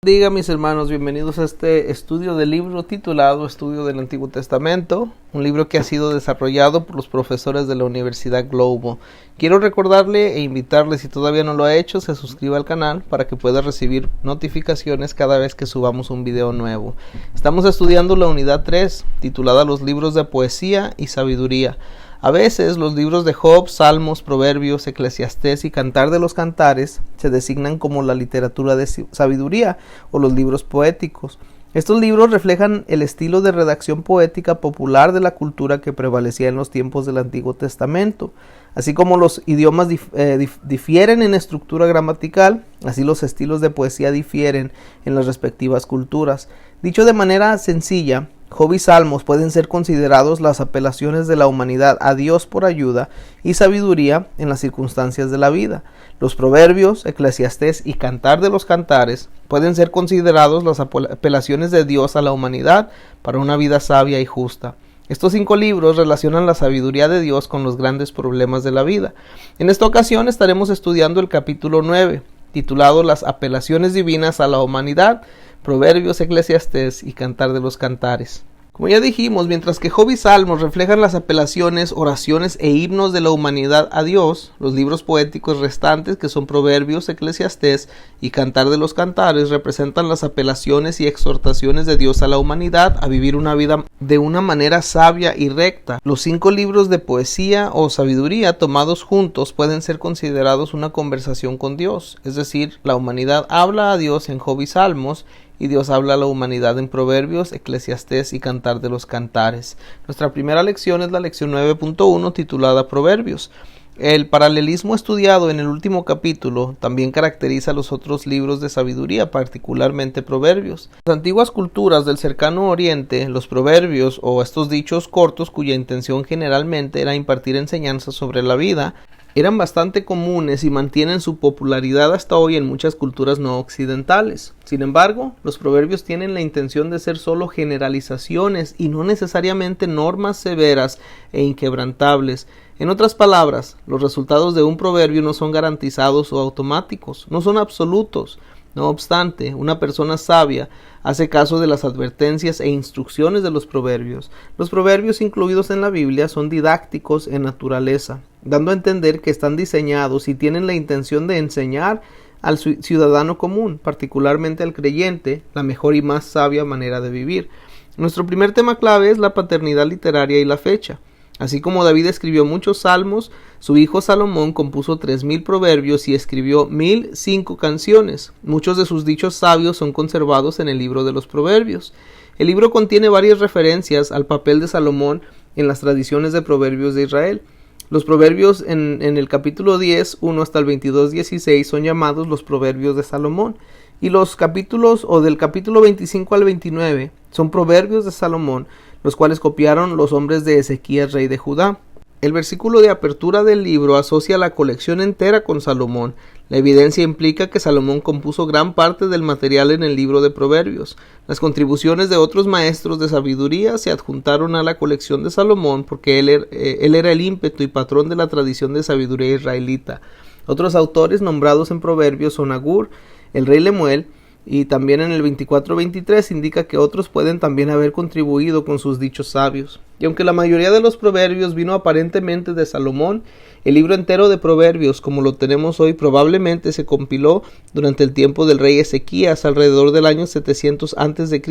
Diga, mis hermanos, bienvenidos a este estudio del libro titulado Estudio del Antiguo Testamento, un libro que ha sido desarrollado por los profesores de la Universidad Globo. Quiero recordarle e invitarle, si todavía no lo ha hecho, se suscriba al canal para que pueda recibir notificaciones cada vez que subamos un video nuevo. Estamos estudiando la unidad 3, titulada Los libros de poesía y sabiduría. A veces los libros de Job, Salmos, Proverbios, Eclesiastés y Cantar de los Cantares se designan como la literatura de sabiduría o los libros poéticos. Estos libros reflejan el estilo de redacción poética popular de la cultura que prevalecía en los tiempos del Antiguo Testamento. Así como los idiomas difieren en estructura gramatical, así los estilos de poesía difieren en las respectivas culturas. Dicho de manera sencilla, Job y Salmos pueden ser considerados las apelaciones de la humanidad a Dios por ayuda y sabiduría en las circunstancias de la vida. Los Proverbios, Eclesiastés y Cantar de los Cantares pueden ser considerados las apelaciones de Dios a la humanidad para una vida sabia y justa. Estos 5 libros relacionan la sabiduría de Dios con los grandes problemas de la vida. En esta ocasión estaremos estudiando el capítulo 9, titulado Las apelaciones divinas a la humanidad, Proverbios, Eclesiastés y Cantar de los Cantares. Como ya dijimos, mientras que Job y Salmos reflejan las apelaciones, oraciones e himnos de la humanidad a Dios, los libros poéticos restantes, que son Proverbios, Eclesiastés y Cantar de los Cantares, representan las apelaciones y exhortaciones de Dios a la humanidad a vivir una vida de una manera sabia y recta. Los 5 libros de poesía o sabiduría tomados juntos pueden ser considerados una conversación con Dios, es decir, la humanidad habla a Dios en Job y Salmos, y Dios habla a la humanidad en Proverbios, Eclesiastés y Cantar de los Cantares. Nuestra primera lección es la lección 9.1 titulada Proverbios. El paralelismo estudiado en el último capítulo también caracteriza los otros libros de sabiduría, particularmente Proverbios. En las antiguas culturas del cercano oriente, los proverbios o estos dichos cortos cuya intención generalmente era impartir enseñanzas sobre la vida, eran bastante comunes y mantienen su popularidad hasta hoy en muchas culturas no occidentales. Sin embargo, los proverbios tienen la intención de ser solo generalizaciones y no necesariamente normas severas e inquebrantables. En otras palabras, los resultados de un proverbio no son garantizados o automáticos, no son absolutos. No obstante, una persona sabia hace caso de las advertencias e instrucciones de los proverbios. Los proverbios incluidos en la Biblia son didácticos en naturaleza, dando a entender que están diseñados y tienen la intención de enseñar al ciudadano común, particularmente al creyente, la mejor y más sabia manera de vivir. Nuestro primer tema clave es la paternidad literaria y la fecha. Así como David escribió muchos salmos, su hijo Salomón compuso 3000 proverbios y escribió 1005 canciones. Muchos de sus dichos sabios son conservados en el libro de los proverbios. El libro contiene varias referencias al papel de Salomón en las tradiciones de proverbios de Israel. Los proverbios en el capítulo 10, 1 hasta el 22, 16 son llamados los proverbios de Salomón. Y los capítulos del capítulo 25 al 29 son proverbios de Salomón, los cuales copiaron los hombres de Ezequías, rey de Judá. El versículo de apertura del libro asocia la colección entera con Salomón. La evidencia implica que Salomón compuso gran parte del material en el libro de Proverbios. Las contribuciones de otros maestros de sabiduría se adjuntaron a la colección de Salomón porque él era el ímpetu y patrón de la tradición de sabiduría israelita. Otros autores nombrados en Proverbios son Agur, el rey Lemuel, y también en el 24-23 indica que otros pueden también haber contribuido con sus dichos sabios. Y aunque la mayoría de los proverbios vino aparentemente de Salomón, el libro entero de proverbios, como lo tenemos hoy, probablemente se compiló durante el tiempo del rey Ezequías, alrededor del año 700 a.C.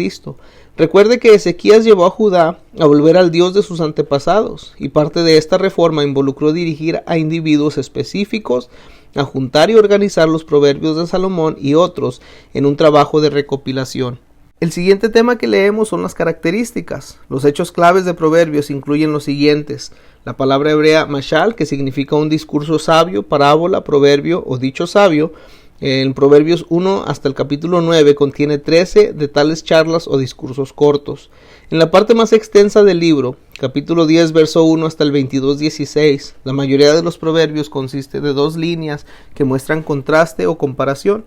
Recuerde que Ezequías llevó a Judá a volver al Dios de sus antepasados, y parte de esta reforma involucró dirigir a individuos específicos a juntar y organizar los proverbios de Salomón y otros en un trabajo de recopilación. El siguiente tema que leemos son las características. Los hechos claves de Proverbios incluyen los siguientes: la palabra hebrea mashal, que significa un discurso sabio, parábola, proverbio o dicho sabio. En Proverbios 1 hasta el capítulo 9 contiene 13 de tales charlas o discursos cortos. En la parte más extensa del libro, capítulo 10, verso 1 hasta el 22-16, la mayoría de los proverbios consiste de 2 líneas que muestran contraste o comparación.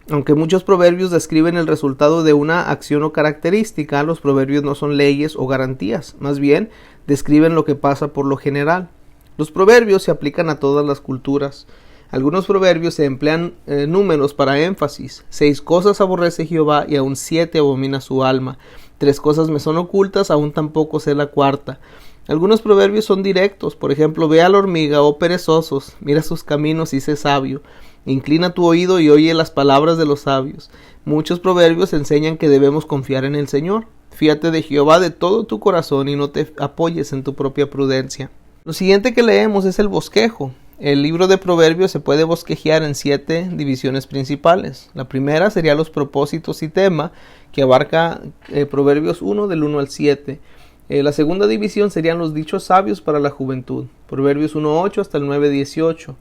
Aunque muchos proverbios describen el resultado de una acción o característica, los proverbios no son leyes o garantías, más bien describen lo que pasa por lo general. Los proverbios se aplican a todas las culturas. Algunos proverbios se emplean números para énfasis. 6 cosas aborrece Jehová y aún 7 abomina su alma. 3 cosas me son ocultas, aún tampoco sé la cuarta. Algunos proverbios son directos. Por ejemplo, ve a la hormiga, oh perezosos, mira sus caminos y sé sabio. Inclina tu oído y oye las palabras de los sabios. Muchos proverbios enseñan que debemos confiar en el Señor. Fíate de Jehová de todo tu corazón y no te apoyes en tu propia prudencia. Lo siguiente que leemos es el bosquejo. El libro de Proverbios se puede bosquejear en 7 divisiones principales. La primera sería los propósitos y tema, que abarca Proverbios 1 del 1 al 7. La segunda división serían los dichos sabios para la juventud, Proverbios 1:8 hasta el 9:18.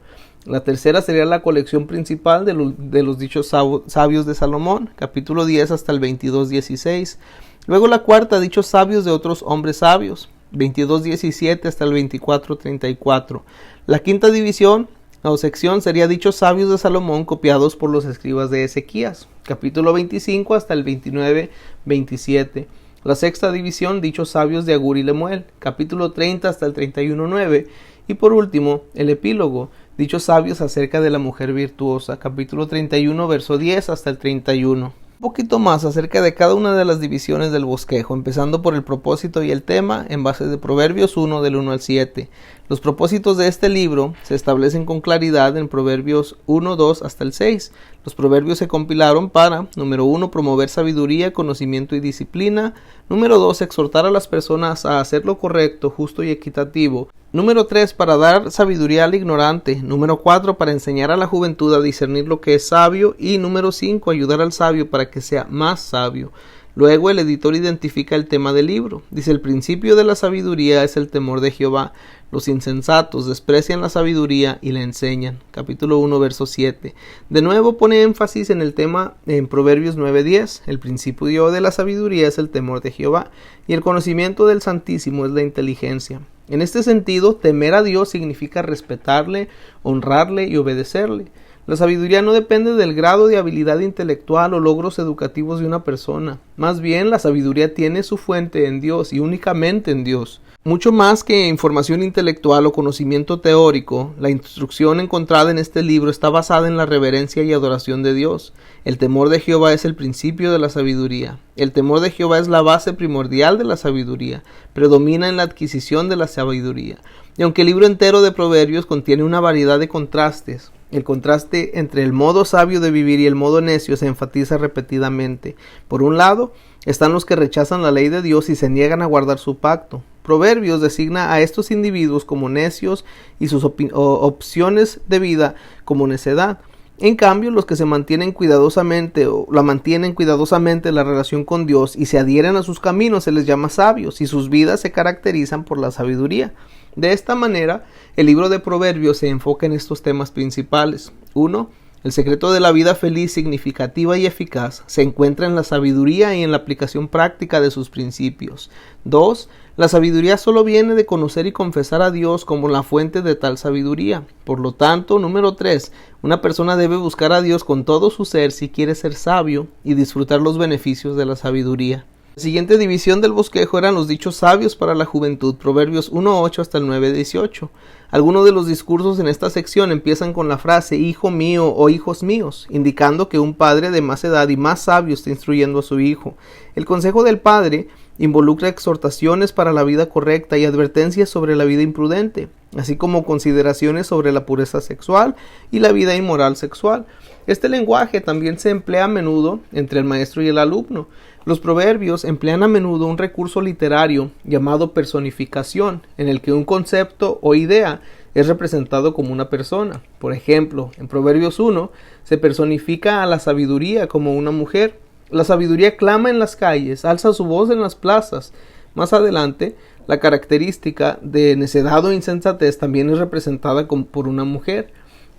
La tercera sería la colección principal de los dichos sabios de Salomón, capítulo 10 hasta el 22:16. Luego la cuarta, dichos sabios de otros hombres sabios, 22:17 hasta el 24:34. La quinta división o sección sería dichos sabios de Salomón copiados por los escribas de Ezequías, capítulo 25 hasta el 29:27. La sexta división, dichos sabios de Agur y Lemuel, capítulo 30 hasta el 31:9. Y por último, el epílogo, dichos sabios acerca de la mujer virtuosa, capítulo 31, verso 10 hasta el 31. Un poquito más acerca de cada una de las divisiones del bosquejo, empezando por el propósito y el tema en base de Proverbios 1 del 1 al 7. Los propósitos de este libro se establecen con claridad en Proverbios 1, 2 hasta el 6. Los proverbios se compilaron para, número 1, promover sabiduría, conocimiento y disciplina. Número 2, exhortar a las personas a hacer lo correcto, justo y equitativo. Número 3, para dar sabiduría al ignorante. Número 4, para enseñar a la juventud a discernir lo que es sabio. Y número 5, ayudar al sabio para que sea más sabio. Luego el editor identifica el tema del libro. Dice: el principio de la sabiduría es el temor de Jehová. Los insensatos desprecian la sabiduría y la enseñan. Capítulo 1, verso 7. De nuevo pone énfasis en el tema en Proverbios 9:10. El principio de la sabiduría es el temor de Jehová y el conocimiento del Santísimo es la inteligencia. En este sentido, temer a Dios significa respetarle, honrarle y obedecerle. La sabiduría no depende del grado de habilidad intelectual o logros educativos de una persona. Más bien, la sabiduría tiene su fuente en Dios y únicamente en Dios. Mucho más que información intelectual o conocimiento teórico, la instrucción encontrada en este libro está basada en la reverencia y adoración de Dios. El temor de Jehová es el principio de la sabiduría. El temor de Jehová es la base primordial de la sabiduría. Predomina en la adquisición de la sabiduría. Y aunque el libro entero de Proverbios contiene una variedad de contrastes, el contraste entre el modo sabio de vivir y el modo necio se enfatiza repetidamente. Por un lado, están los que rechazan la ley de Dios y se niegan a guardar su pacto. Proverbios designa a estos individuos como necios y sus opciones de vida como necedad. En cambio, los que se mantienen cuidadosamente la relación con Dios y se adhieren a sus caminos se les llama sabios y sus vidas se caracterizan por la sabiduría. De esta manera, el libro de Proverbios se enfoca en estos temas principales. 1. El secreto de la vida feliz, significativa y eficaz se encuentra en la sabiduría y en la aplicación práctica de sus principios. 2. La sabiduría solo viene de conocer y confesar a Dios como la fuente de tal sabiduría. Por lo tanto, número 3. Una persona debe buscar a Dios con todo su ser si quiere ser sabio y disfrutar los beneficios de la sabiduría. La siguiente división del bosquejo eran los dichos sabios para la juventud, Proverbios 1:8 hasta el 9:18. Algunos de los discursos en esta sección empiezan con la frase hijo mío o hijos míos, indicando que un padre de más edad y más sabio está instruyendo a su hijo. El consejo del padre involucra exhortaciones para la vida correcta y advertencias sobre la vida imprudente, así como consideraciones sobre la pureza sexual y la vida inmoral sexual. Este lenguaje también se emplea a menudo entre el maestro y el alumno. Los proverbios emplean a menudo un recurso literario llamado personificación, en el que un concepto o idea es representado como una persona. Por ejemplo, en Proverbios 1 se personifica a la sabiduría como una mujer. La sabiduría clama en las calles, alza su voz en las plazas. Más adelante, la característica de necedad o insensatez también es representada por una mujer.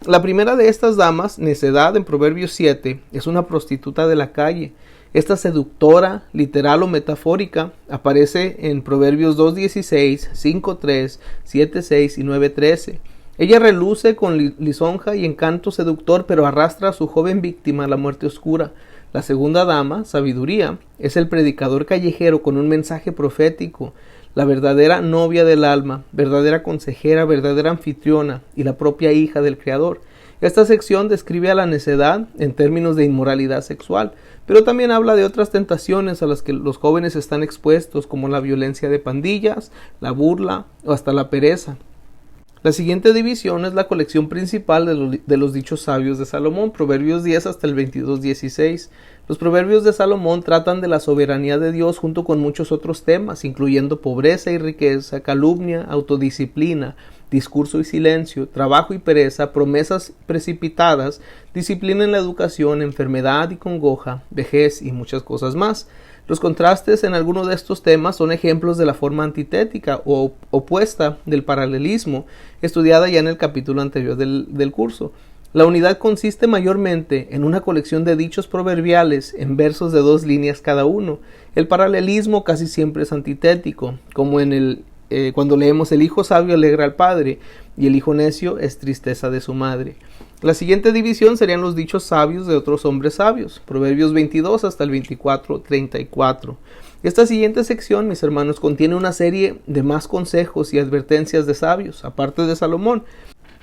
La primera de estas damas, necedad, en Proverbios 7, es una prostituta de la calle. Esta seductora, literal o metafórica, aparece en Proverbios 2:16, 5:3, 7:6 y 9:13. Ella reluce con lisonja y encanto seductor, pero arrastra a su joven víctima a la muerte oscura. La segunda dama, sabiduría, es el predicador callejero con un mensaje profético, la verdadera novia del alma, verdadera consejera, verdadera anfitriona y la propia hija del Creador. Esta sección describe a la necedad en términos de inmoralidad sexual, pero también habla de otras tentaciones a las que los jóvenes están expuestos, como la violencia de pandillas, la burla o hasta la pereza. La siguiente división es la colección principal de los dichos sabios de Salomón, Proverbios 10 hasta el 22:16. Los proverbios de Salomón tratan de la soberanía de Dios junto con muchos otros temas, incluyendo pobreza y riqueza, calumnia, autodisciplina, discurso y silencio, trabajo y pereza, promesas precipitadas, disciplina en la educación, enfermedad y congoja, vejez y muchas cosas más. Los contrastes en algunos de estos temas son ejemplos de la forma antitética o opuesta del paralelismo, estudiada ya en el capítulo anterior del curso. La unidad consiste mayormente en una colección de dichos proverbiales en versos de 2 líneas cada uno. El paralelismo casi siempre es antitético, como cuando leemos: el hijo sabio alegra al padre y el hijo necio es tristeza de su madre. La siguiente división serían los dichos sabios de otros hombres sabios, Proverbios 22 hasta el 24:34. Esta siguiente sección, mis hermanos, contiene una serie de más consejos y advertencias de sabios, aparte de Salomón.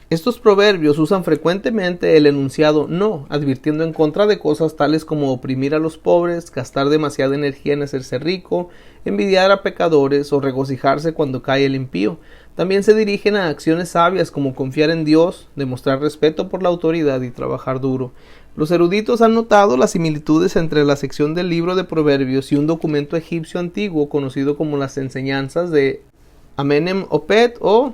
Estos proverbios usan frecuentemente el enunciado no, advirtiendo en contra de cosas tales como oprimir a los pobres, gastar demasiada energía en hacerse rico, envidiar a pecadores o regocijarse cuando cae el impío. También se dirigen a acciones sabias como confiar en Dios, demostrar respeto por la autoridad y trabajar duro. Los eruditos han notado las similitudes entre la sección del libro de Proverbios y un documento egipcio antiguo conocido como las enseñanzas de Amenemopet o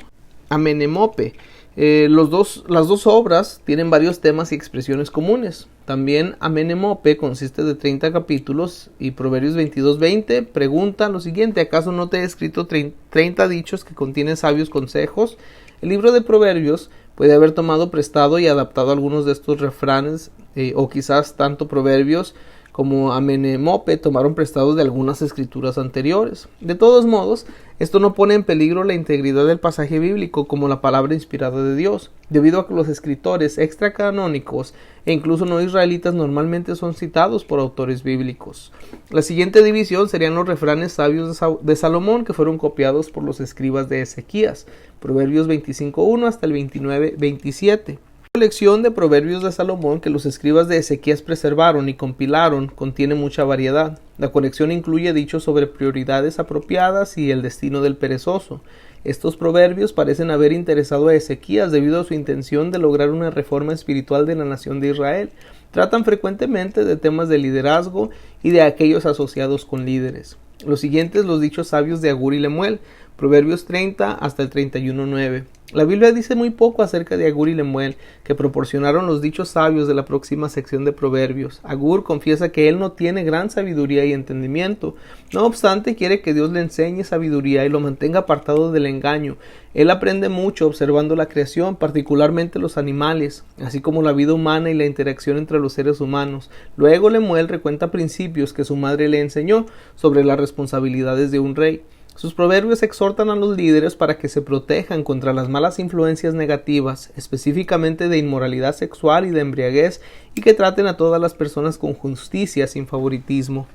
Amenemope. Las dos obras tienen varios temas y expresiones comunes. También Amenemope consiste de 30 capítulos y Proverbios 22:20 pregunta lo siguiente: ¿acaso no te he escrito 30 dichos que contienen sabios consejos? El libro de Proverbios puede haber tomado prestado y adaptado algunos de estos refranes, o quizás tanto Proverbios como Amenemope tomaron prestados de algunas escrituras anteriores. De todos modos, esto no pone en peligro la integridad del pasaje bíblico como la palabra inspirada de Dios, debido a que los escritores extracanónicos e incluso no israelitas normalmente son citados por autores bíblicos. La siguiente división serían los refranes sabios de Salomón, que fueron copiados por los escribas de Ezequías, Proverbios 25:1 hasta el 29:27. La colección de proverbios de Salomón que los escribas de Ezequías preservaron y compilaron contiene mucha variedad. La colección incluye dichos sobre prioridades apropiadas y el destino del perezoso. Estos proverbios parecen haber interesado a Ezequías debido a su intención de lograr una reforma espiritual de la nación de Israel. Tratan frecuentemente de temas de liderazgo y de aquellos asociados con líderes. Los siguientes, los dichos sabios de Agur y Lemuel, Proverbios 30 hasta el 31:9. La Biblia dice muy poco acerca de Agur y Lemuel, que proporcionaron los dichos sabios de la próxima sección de Proverbios. Agur confiesa que él no tiene gran sabiduría y entendimiento. No obstante, quiere que Dios le enseñe sabiduría y lo mantenga apartado del engaño. Él aprende mucho observando la creación, particularmente los animales, así como la vida humana y la interacción entre los seres humanos. Luego Lemuel recuenta principios que su madre le enseñó sobre las responsabilidades de un rey. Sus proverbios exhortan a los líderes para que se protejan contra las malas influencias negativas, específicamente de inmoralidad sexual y de embriaguez, y que traten a todas las personas con justicia sin favoritismo.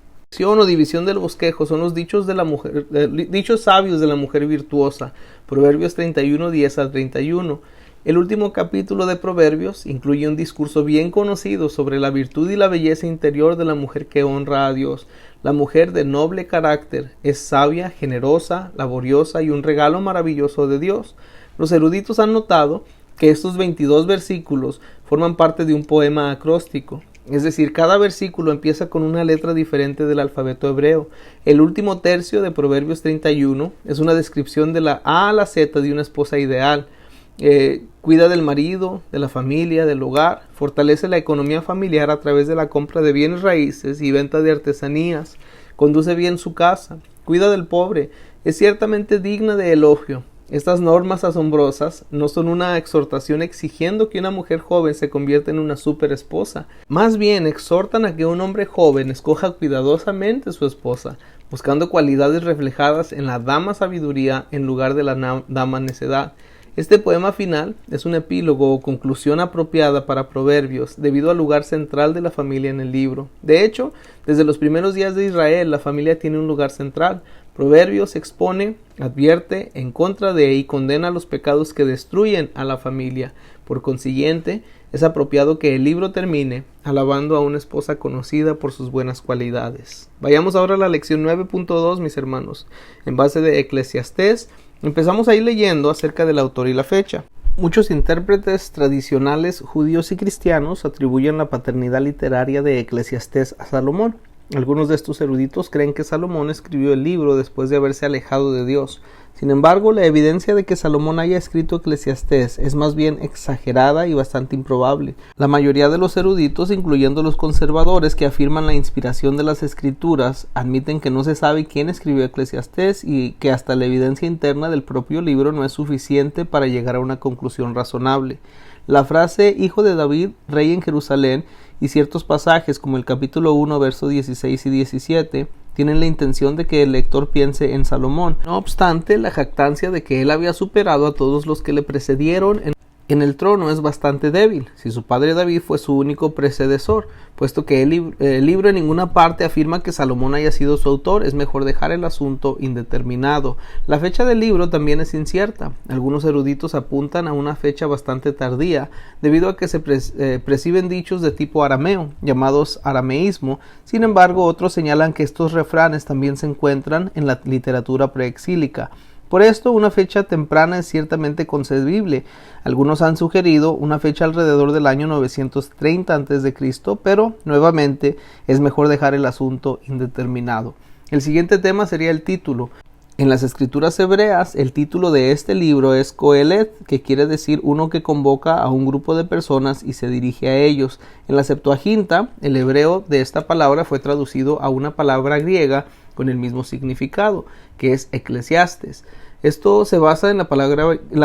O división del bosquejo son los dichos sabios de la mujer virtuosa, Proverbios 31:10 al 31. El último capítulo de Proverbios incluye un discurso bien conocido sobre la virtud y la belleza interior de la mujer que honra a Dios. La mujer de noble carácter es sabia, generosa, laboriosa y un regalo maravilloso de Dios. Los eruditos han notado que estos 22 versículos forman parte de un poema acróstico. Es decir, cada versículo empieza con una letra diferente del alfabeto hebreo. El último tercio de Proverbios 31 es una descripción de la A a la Z de una esposa ideal. Cuida del marido, de la familia, del hogar, fortalece la economía familiar a través de la compra de bienes raíces y venta de artesanías, conduce bien su casa, cuida del pobre, es ciertamente digna de elogio. Estas normas asombrosas no son una exhortación exigiendo que una mujer joven se convierta en una super esposa, más bien exhortan a que un hombre joven escoja cuidadosamente su esposa, buscando cualidades reflejadas en la dama sabiduría en lugar de la dama necedad. Este poema final es un epílogo o conclusión apropiada para Proverbios debido al lugar central de la familia en el libro. De hecho, desde los primeros días de Israel, la familia tiene un lugar central. Proverbios expone, advierte en contra de y condena los pecados que destruyen a la familia. Por consiguiente, Es apropiado que el libro termine alabando a una esposa conocida por sus buenas cualidades. Vayamos ahora a la lección 9.2, mis hermanos. En base de Eclesiastés, empezamos ahí leyendo acerca del autor y la fecha. Muchos intérpretes tradicionales judíos y cristianos atribuyen la paternidad literaria de Eclesiastés a Salomón. Algunos de estos eruditos creen que Salomón escribió el libro después de haberse alejado de Dios. Sin embargo, la evidencia de que Salomón haya escrito Eclesiastés es más bien exagerada y bastante improbable. La mayoría de los eruditos, incluyendo los conservadores que afirman la inspiración de las escrituras, admiten que no se sabe quién escribió Eclesiastés y que hasta la evidencia interna del propio libro no es suficiente para llegar a una conclusión razonable. La frase hijo de David, rey en Jerusalén, y ciertos pasajes como el capítulo 1, versos 16 y 17, tienen la intención de que el lector piense en Salomón. No obstante, la jactancia de que él había superado a todos los que le precedieron en el trono es bastante débil, si su padre David fue su único predecesor, puesto que el libro en ninguna parte afirma que Salomón haya sido su autor. Es mejor dejar el asunto indeterminado. La fecha del libro también es incierta. Algunos eruditos apuntan a una fecha bastante tardía, debido a que se perciben dichos de tipo arameo, llamados arameísmo. Sin embargo, otros señalan que estos refranes también se encuentran en la literatura preexílica. Por esto, una fecha temprana es ciertamente concebible. Algunos han sugerido una fecha alrededor del año 930 a.C., pero nuevamente es mejor dejar el asunto indeterminado. El siguiente tema sería el título. En las escrituras hebreas, el título de este libro es Coelet, que quiere decir uno que convoca a un grupo de personas y se dirige a ellos. En la Septuaginta, el hebreo de esta palabra fue traducido a una palabra griega con el mismo significado, que es Eclesiastes. Esto se basa en la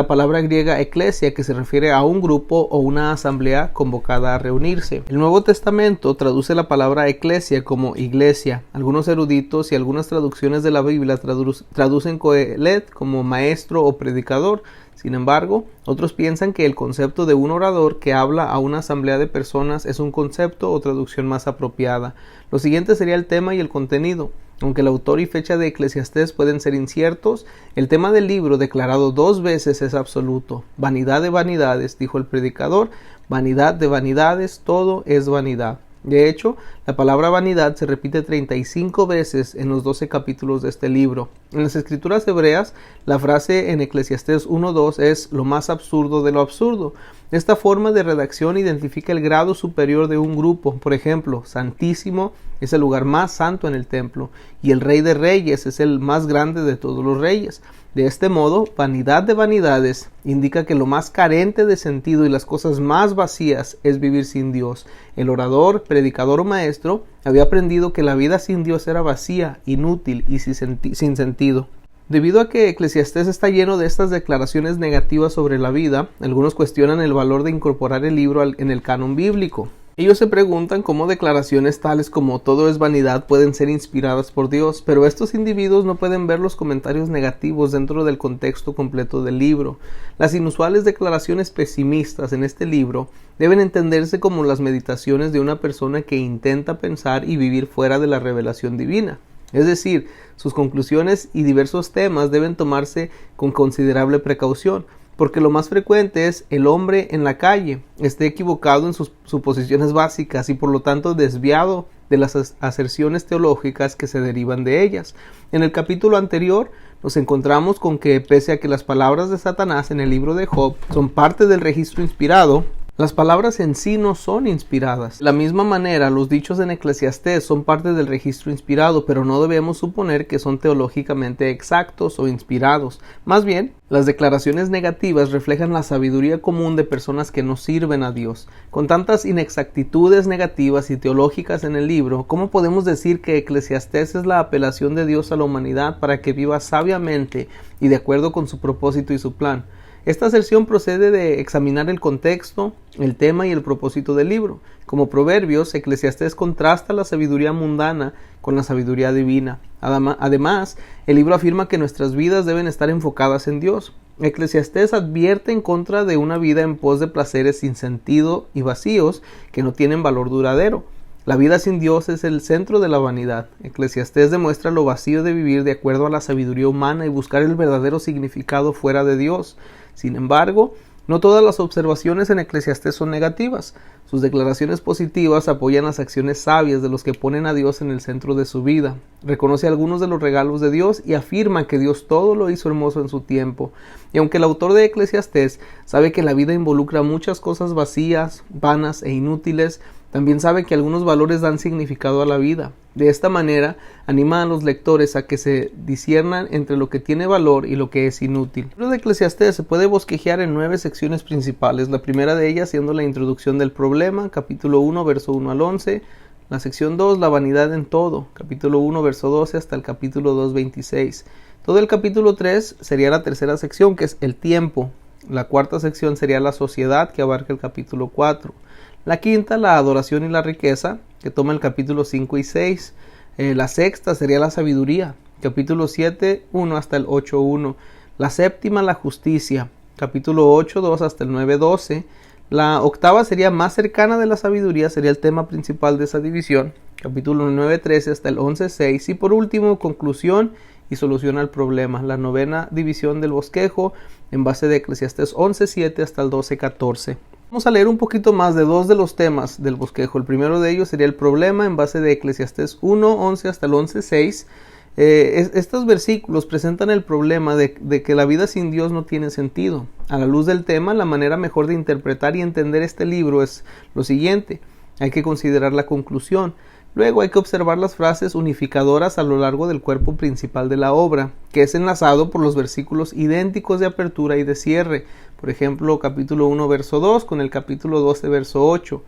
palabra griega eclesia, que se refiere a un grupo o una asamblea convocada a reunirse. El Nuevo Testamento traduce la palabra eclesia como iglesia. Algunos eruditos y algunas traducciones de la Biblia traducen coelet como maestro o predicador. Sin embargo, otros piensan que el concepto de un orador que habla a una asamblea de personas es un concepto o traducción más apropiada. Lo siguiente sería el tema y el contenido. Aunque el autor y fecha de Eclesiastés pueden ser inciertos, el tema del libro, declarado 2 veces, es absoluto. Vanidad de vanidades, dijo el predicador, vanidad de vanidades, todo es vanidad. De hecho, la palabra vanidad se repite 35 veces en los 12 capítulos de este libro. En las escrituras hebreas, la frase en Eclesiastés 1:2 es lo más absurdo de lo absurdo. Esta forma de redacción identifica el grado superior de un grupo. Por ejemplo, Santísimo es el lugar más santo en el templo, y el Rey de Reyes es el más grande de todos los reyes. De este modo, vanidad de vanidades indica que lo más carente de sentido y las cosas más vacías es vivir sin Dios. El orador, predicador o maestro había aprendido que la vida sin Dios era vacía, inútil y sin sentido. Debido a que Eclesiastés está lleno de estas declaraciones negativas sobre la vida, algunos cuestionan el valor de incorporar el libro en el canon bíblico. Ellos se preguntan cómo declaraciones tales como todo es vanidad pueden ser inspiradas por Dios, pero estos individuos no pueden ver los comentarios negativos dentro del contexto completo del libro. Las inusuales declaraciones pesimistas en este libro deben entenderse como las meditaciones de una persona que intenta pensar y vivir fuera de la revelación divina. Es decir, sus conclusiones y diversos temas deben tomarse con considerable precaución, porque lo más frecuente es el hombre en la calle esté equivocado en sus suposiciones básicas y por lo tanto desviado de las aserciones teológicas que se derivan de ellas. En el capítulo anterior nos encontramos con que pese a que las palabras de Satanás en el libro de Job son parte del registro inspirado, las palabras en sí no son inspiradas. De la misma manera, los dichos en Eclesiastés son parte del registro inspirado, pero no debemos suponer que son teológicamente exactos o inspirados. Más bien, las declaraciones negativas reflejan la sabiduría común de personas que no sirven a Dios. Con tantas inexactitudes negativas y teológicas en el libro, ¿cómo podemos decir que Eclesiastés es la apelación de Dios a la humanidad para que viva sabiamente y de acuerdo con su propósito y su plan? Esta aserción procede de examinar el contexto, el tema y el propósito del libro. Como Proverbios, Eclesiastés contrasta la sabiduría mundana con la sabiduría divina. Además, el libro afirma que nuestras vidas deben estar enfocadas en Dios. Eclesiastés advierte en contra de una vida en pos de placeres sin sentido y vacíos que no tienen valor duradero. La vida sin Dios es el centro de la vanidad. Eclesiastés demuestra lo vacío de vivir de acuerdo a la sabiduría humana y buscar el verdadero significado fuera de Dios. Sin embargo, No todas las observaciones en Eclesiastés son negativas. Sus declaraciones positivas apoyan las acciones sabias de los que ponen a Dios en el centro de su vida. Reconoce algunos de los regalos de Dios y afirma que Dios todo lo hizo hermoso en su tiempo. Y aunque el autor de Eclesiastés sabe que la vida involucra muchas cosas vacías, vanas e inútiles, también sabe que algunos valores dan significado a la vida. De esta manera, anima a los lectores a que se disciernan entre lo que tiene valor y lo que es inútil. El libro de Eclesiastés se puede bosquejar en 9 secciones principales, la primera de ellas siendo la introducción del problema, capítulo 1, verso 1 al 11, la sección 2, la vanidad en todo, capítulo 1, verso 12 hasta el capítulo 2, 26. Todo el capítulo 3 sería la tercera sección, que es el tiempo. La cuarta sección sería la sociedad, que abarca el capítulo 4. La quinta, la adoración y la riqueza, que toma el capítulo 5 y 6. La sexta sería la sabiduría, capítulo 7, 1 hasta el 8, 1. La séptima, la justicia, capítulo 8, 2 hasta el 9, 12. La octava sería más cercana de la sabiduría, sería el tema principal de esa división, capítulo 9, 13 hasta el 11, 6. Y por último, conclusión y solución al problema, la novena división del bosquejo, en base de Eclesiastés 11, 7 hasta el 12, 14. Vamos a leer un poquito más de 2 de los temas del bosquejo. El primero de ellos sería el problema en base de Eclesiastés 1, 11 hasta el 11, 6. Estos versículos presentan el problema de que la vida sin Dios no tiene sentido. A la luz del tema, la manera mejor de interpretar y entender este libro es lo siguiente. Hay que considerar la conclusión. Luego hay que observar las frases unificadoras a lo largo del cuerpo principal de la obra, que es enlazado por los versículos idénticos de apertura y de cierre. Por ejemplo, capítulo 1, verso 2 con el capítulo 12, verso 8.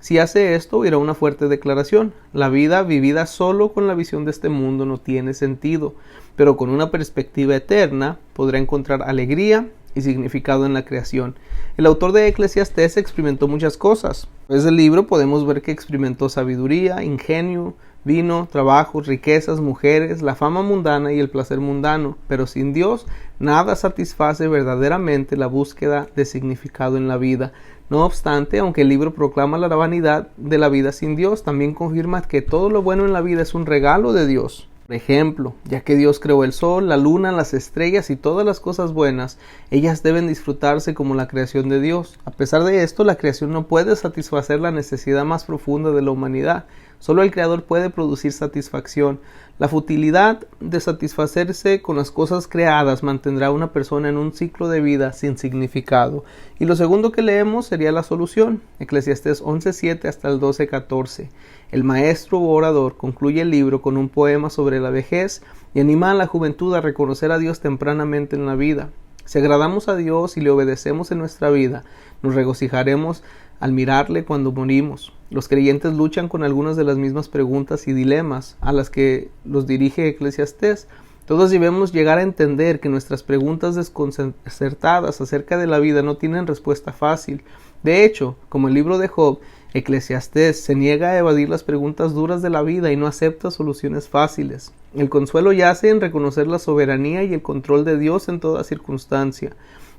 Si hace esto, hubiera una fuerte declaración. La vida vivida solo con la visión de este mundo no tiene sentido, pero con una perspectiva eterna podrá encontrar alegría y significado en la creación. El autor de Eclesiastés experimentó muchas cosas. Desde el libro podemos ver que experimentó sabiduría, ingenio, vino, trabajos, riquezas, mujeres, la fama mundana y el placer mundano, pero sin Dios nada satisface verdaderamente la búsqueda de significado en la vida. No obstante, aunque el libro proclama la vanidad de la vida sin Dios, también confirma que todo lo bueno en la vida es un regalo de Dios. Por ejemplo, ya que Dios creó el sol, la luna, las estrellas y todas las cosas buenas, ellas deben disfrutarse como la creación de Dios. A pesar de esto, la creación no puede satisfacer la necesidad más profunda de la humanidad. Solo el Creador puede producir satisfacción. La futilidad de satisfacerse con las cosas creadas mantendrá a una persona en un ciclo de vida sin significado. Y lo segundo que leemos sería la solución. Eclesiastés 11:7 hasta el 12:14. El maestro o orador concluye el libro con un poema sobre la vejez y anima a la juventud a reconocer a Dios tempranamente en la vida. Si agradamos a Dios y le obedecemos en nuestra vida, nos regocijaremos al mirarle cuando morimos. Los creyentes luchan con algunas de las mismas preguntas y dilemas a las que los dirige Eclesiastés. Todos debemos llegar a entender que nuestras preguntas desconcertadas acerca de la vida no tienen respuesta fácil. De hecho, como el libro de Job, Eclesiastés se niega a evadir las preguntas duras de la vida y no acepta soluciones fáciles. El consuelo yace en reconocer la soberanía y el control de Dios en toda circunstancia.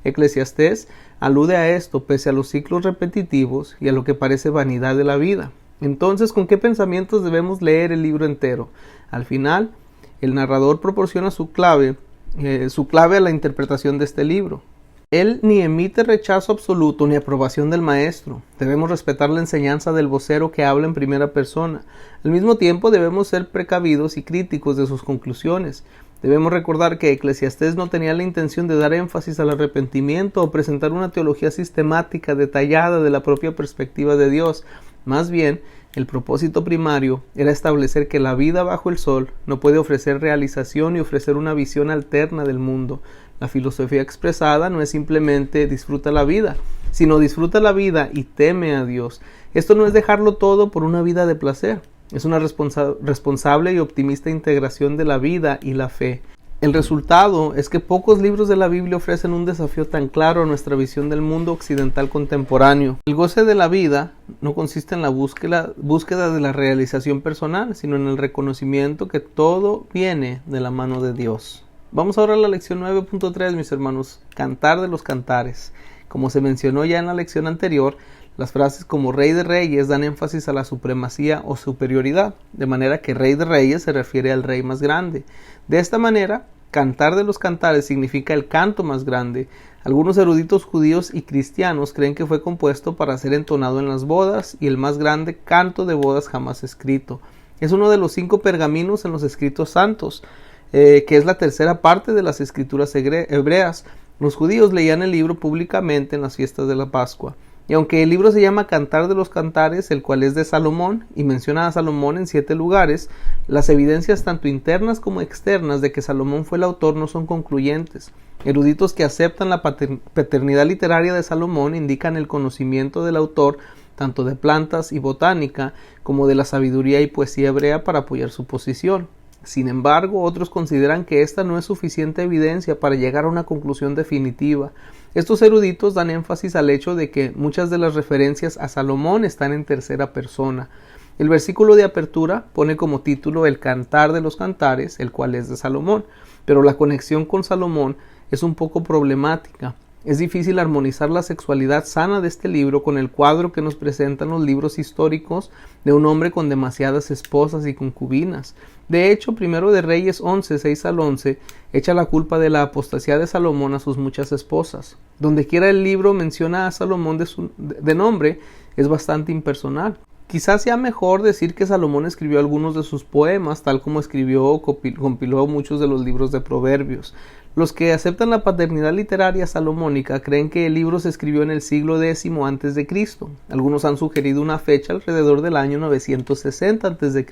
Eclesiastés alude a esto pese a los ciclos repetitivos y a lo que parece vanidad de la vida. Entonces, ¿con qué pensamientos debemos leer el libro entero? Al final, el narrador proporciona su clave a la interpretación de este libro. Él ni emite rechazo absoluto ni aprobación del maestro. Debemos respetar la enseñanza del vocero que habla en primera persona. Al mismo tiempo debemos ser precavidos y críticos de sus conclusiones. Debemos recordar que Eclesiastés no tenía la intención de dar énfasis al arrepentimiento o presentar una teología sistemática detallada de la propia perspectiva de Dios. Más bien, el propósito primario era establecer que la vida bajo el sol no puede ofrecer realización y ofrecer una visión alterna del mundo. La filosofía expresada no es simplemente disfruta la vida, sino disfruta la vida y teme a Dios. Esto no es dejarlo todo por una vida de placer. Es una responsable y optimista integración de la vida y la fe. El resultado es que pocos libros de la Biblia ofrecen un desafío tan claro a nuestra visión del mundo occidental contemporáneo. El goce de la vida no consiste en la búsqueda de la realización personal, sino en el reconocimiento que todo viene de la mano de Dios. Vamos ahora a la lección 9.3, mis hermanos, cantar de los cantares. Como se mencionó ya en la lección anterior, las frases como Rey de Reyes dan énfasis a la supremacía o superioridad, de manera que Rey de Reyes se refiere al Rey más grande. De esta manera, Cantar de los Cantares significa el canto más grande. Algunos eruditos judíos y cristianos creen que fue compuesto para ser entonado en las bodas y el más grande canto de bodas jamás escrito. Es uno de los 5 pergaminos en los escritos santos, que es la tercera parte de las escrituras hebreas. Los judíos leían el libro públicamente en las fiestas de la Pascua. Y aunque el libro se llama Cantar de los Cantares, el cual es de Salomón, y menciona a Salomón en 7 lugares, las evidencias tanto internas como externas de que Salomón fue el autor no son concluyentes. Eruditos que aceptan la paternidad literaria de Salomón indican el conocimiento del autor tanto de plantas y botánica como de la sabiduría y poesía hebrea para apoyar su posición. Sin embargo, otros consideran que esta no es suficiente evidencia para llegar a una conclusión definitiva. Estos eruditos dan énfasis al hecho de que muchas de las referencias a Salomón están en tercera persona. El versículo de apertura pone como título el Cantar de los Cantares, el cual es de Salomón, pero la conexión con Salomón es un poco problemática. Es difícil armonizar la sexualidad sana de este libro con el cuadro que nos presentan los libros históricos de un hombre con demasiadas esposas y concubinas. De hecho, Primero de Reyes 11, 6 al 11, echa la culpa de la apostasía de Salomón a sus muchas esposas. Dondequiera el libro menciona a Salomón de nombre, es bastante impersonal. Quizás sea mejor decir que Salomón escribió algunos de sus poemas, tal como escribió o compiló muchos de los libros de Proverbios. Los que aceptan la paternidad literaria salomónica creen que el libro se escribió en el siglo X a.C. Algunos han sugerido una fecha alrededor del año 960 a.C.,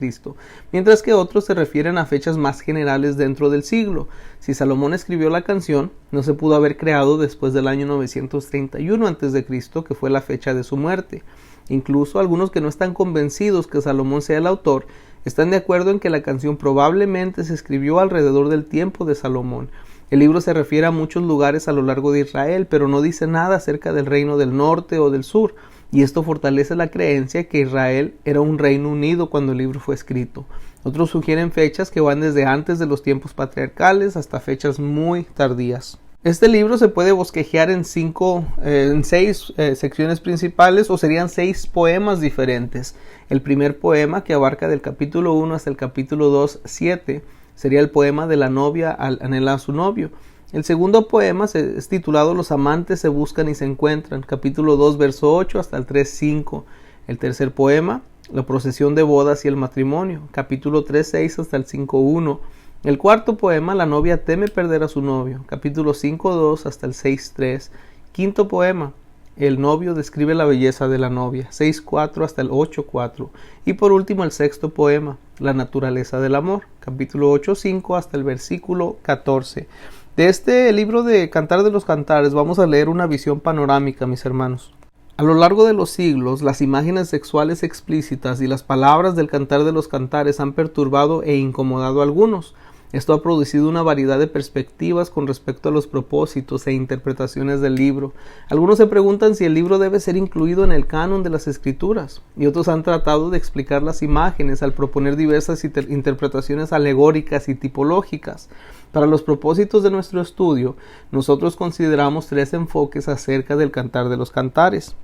mientras que otros se refieren a fechas más generales dentro del siglo. Si Salomón escribió la canción, no se pudo haber creado después del año 931 a.C., que fue la fecha de su muerte. Incluso algunos que no están convencidos que Salomón sea el autor, están de acuerdo en que la canción probablemente se escribió alrededor del tiempo de Salomón. El libro se refiere a muchos lugares a lo largo de Israel, pero no dice nada acerca del reino del norte o del sur, y esto fortalece la creencia que Israel era un reino unido cuando el libro fue escrito. Otros sugieren fechas que van desde antes de los tiempos patriarcales hasta fechas muy tardías. Este libro se puede bosquejear en 6 secciones principales, o serían 6 poemas diferentes. El primer poema, que abarca del capítulo 1 hasta el capítulo 2, 7, sería el poema de la novia anhela a su novio. El segundo poema es titulado Los amantes se buscan y se encuentran, capítulo 2, verso 8 hasta el 3, 5. El tercer poema, La procesión de bodas y el matrimonio, capítulo 3, 6 hasta el 5, 1. El cuarto poema, La novia teme perder a su novio, capítulo 5, 2 hasta el 6, 3. Quinto poema, El novio describe la belleza de la novia, 6, 4 hasta el 8, 4. Y por último el sexto poema, La naturaleza del amor, capítulo 8, 5 hasta el versículo 14. De este libro de Cantar de los Cantares vamos a leer una visión panorámica, mis hermanos. A lo largo de los siglos, las imágenes sexuales explícitas y las palabras del Cantar de los Cantares han perturbado e incomodado a algunos. Esto ha producido una variedad de perspectivas con respecto a los propósitos e interpretaciones del libro. Algunos se preguntan si el libro debe ser incluido en el canon de las Escrituras, y otros han tratado de explicar las imágenes al proponer diversas interpretaciones alegóricas y tipológicas. Para los propósitos de nuestro estudio, nosotros consideramos 3 enfoques acerca del Cantar de los Cantares.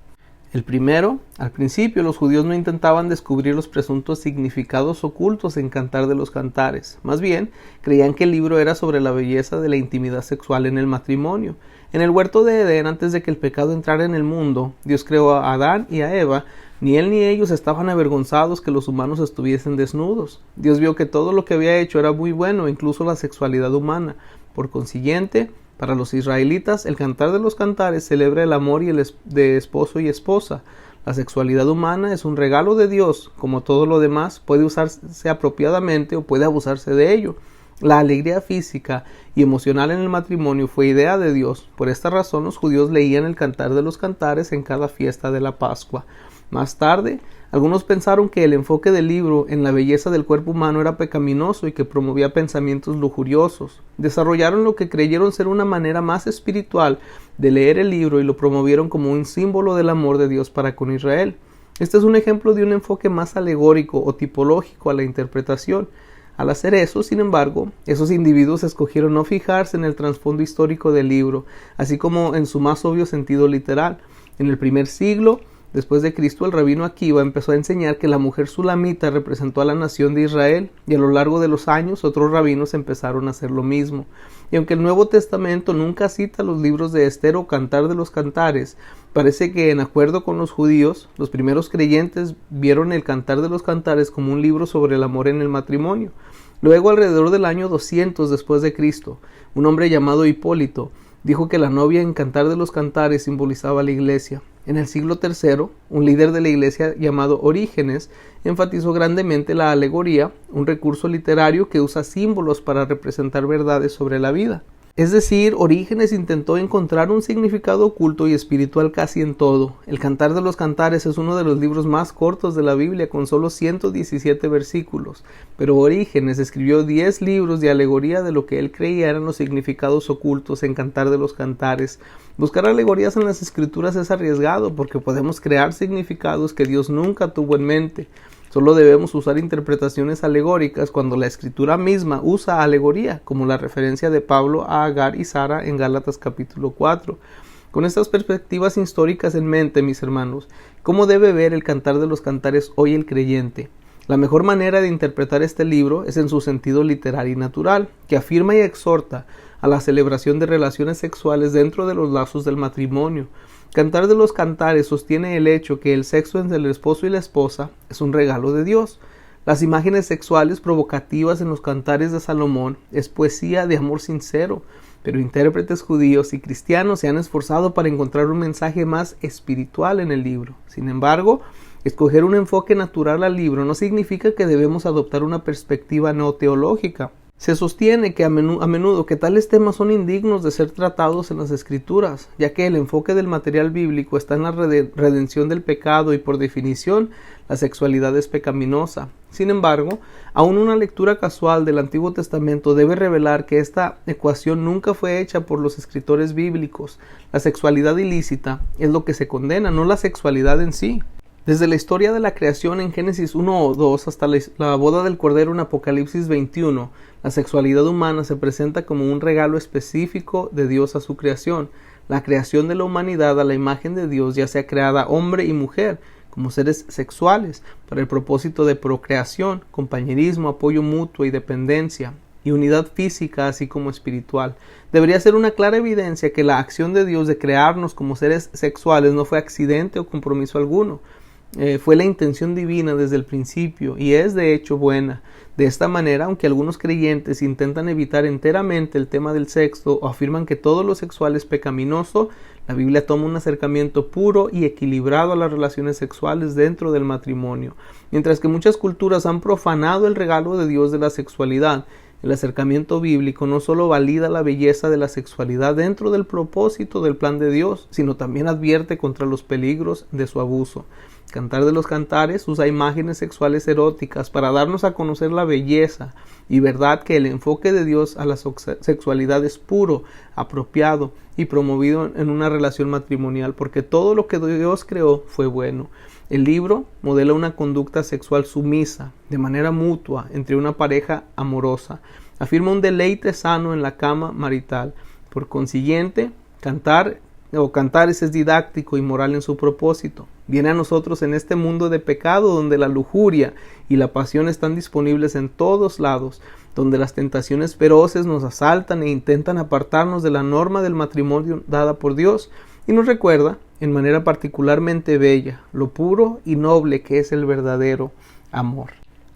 El primero, al principio los judíos no intentaban descubrir los presuntos significados ocultos en Cantar de los Cantares. Más bien, creían que el libro era sobre la belleza de la intimidad sexual en el matrimonio. En el huerto de Edén, antes de que el pecado entrara en el mundo, Dios creó a Adán y a Eva. Ni él ni ellos estaban avergonzados que los humanos estuviesen desnudos. Dios vio que todo lo que había hecho era muy bueno, incluso la sexualidad humana. Por consiguiente, para los israelitas, el Cantar de los Cantares celebra el amor de esposo y esposa. La sexualidad humana es un regalo de Dios. Como todo lo demás, puede usarse apropiadamente o puede abusarse de ello. La alegría física y emocional en el matrimonio fue idea de Dios. Por esta razón, los judíos leían el Cantar de los Cantares en cada fiesta de la Pascua. Más tarde, algunos pensaron que el enfoque del libro en la belleza del cuerpo humano era pecaminoso y que promovía pensamientos lujuriosos. Desarrollaron lo que creyeron ser una manera más espiritual de leer el libro y lo promovieron como un símbolo del amor de Dios para con Israel. Este es un ejemplo de un enfoque más alegórico o tipológico a la interpretación. Al hacer eso, sin embargo, esos individuos escogieron no fijarse en el trasfondo histórico del libro, así como en su más obvio sentido literal. En el primer siglo, después de Cristo, el rabino Akiva empezó a enseñar que la mujer sulamita representó a la nación de Israel, y a lo largo de los años otros rabinos empezaron a hacer lo mismo. Y aunque el Nuevo Testamento nunca cita los libros de Esther o Cantar de los Cantares, parece que, en acuerdo con los judíos, los primeros creyentes vieron el Cantar de los Cantares como un libro sobre el amor en el matrimonio. Luego, alrededor del año 200 después de Cristo, un hombre llamado Hipólito dijo que la novia en Cantar de los Cantares simbolizaba a la iglesia. En el siglo III, un líder de la iglesia llamado Orígenes enfatizó grandemente la alegoría, un recurso literario que usa símbolos para representar verdades sobre la vida. Es decir, Orígenes intentó encontrar un significado oculto y espiritual casi en todo. El Cantar de los Cantares es uno de los libros más cortos de la Biblia, con solo 117 versículos, pero Orígenes escribió 10 libros de alegoría de lo que él creía eran los significados ocultos en Cantar de los Cantares. Buscar alegorías en las Escrituras es arriesgado porque podemos crear significados que Dios nunca tuvo en mente. Solo debemos usar interpretaciones alegóricas cuando la Escritura misma usa alegoría, como la referencia de Pablo a Agar y Sara en Gálatas capítulo 4. Con estas perspectivas históricas en mente, mis hermanos, ¿cómo debe ver el Cantar de los Cantares hoy el creyente? La mejor manera de interpretar este libro es en su sentido literal y natural, que afirma y exhorta a la celebración de relaciones sexuales dentro de los lazos del matrimonio. Cantar de los Cantares sostiene el hecho que el sexo entre el esposo y la esposa es un regalo de Dios. Las imágenes sexuales provocativas en los Cantares de Salomón es poesía de amor sincero, pero intérpretes judíos y cristianos se han esforzado para encontrar un mensaje más espiritual en el libro. Sin embargo, escoger un enfoque natural al libro no significa que debemos adoptar una perspectiva no teológica. Se sostiene que a menudo que tales temas son indignos de ser tratados en las Escrituras, ya que el enfoque del material bíblico está en la redención del pecado y, por definición, la sexualidad es pecaminosa. Sin embargo, aún una lectura casual del Antiguo Testamento debe revelar que esta ecuación nunca fue hecha por los escritores bíblicos. La sexualidad ilícita es lo que se condena, no la sexualidad en sí. Desde la historia de la creación en Génesis 1 o 2 hasta la boda del Cordero en Apocalipsis 21, la sexualidad humana se presenta como un regalo específico de Dios a su creación. La creación de la humanidad a la imagen de Dios, ya sea creada hombre y mujer, como seres sexuales, para el propósito de procreación, compañerismo, apoyo mutuo y dependencia, y unidad física así como espiritual. Debería ser una clara evidencia que la acción de Dios de crearnos como seres sexuales no fue accidente o compromiso alguno. Fue la intención divina desde el principio y es de hecho buena. De esta manera, aunque algunos creyentes intentan evitar enteramente el tema del sexo o afirman que todo lo sexual es pecaminoso, la Biblia toma un acercamiento puro y equilibrado a las relaciones sexuales dentro del matrimonio. Mientras que muchas culturas han profanado el regalo de Dios de la sexualidad, el acercamiento bíblico no solo valida la belleza de la sexualidad dentro del propósito del plan de Dios, sino también advierte contra los peligros de su abuso. Cantar de los Cantares usa imágenes sexuales eróticas para darnos a conocer la belleza y verdad que el enfoque de Dios a la sexualidad es puro, apropiado y promovido en una relación matrimonial, porque todo lo que Dios creó fue bueno. El libro modela una conducta sexual sumisa, de manera mutua, entre una pareja amorosa. Afirma un deleite sano en la cama marital. Por consiguiente, Cantares es didáctico y moral en su propósito. Viene a nosotros en este mundo de pecado donde la lujuria y la pasión están disponibles en todos lados, donde las tentaciones feroces nos asaltan e intentan apartarnos de la norma del matrimonio dada por Dios, y nos recuerda, en manera particularmente bella, lo puro y noble que es el verdadero amor.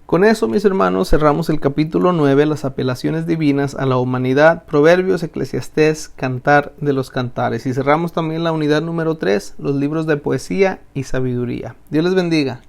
Con eso, mis hermanos, cerramos el capítulo 9, las apelaciones divinas a la humanidad, Proverbios, Eclesiastés, Cantar de los Cantares. Y cerramos también la unidad número 3, los libros de poesía y sabiduría. Dios les bendiga.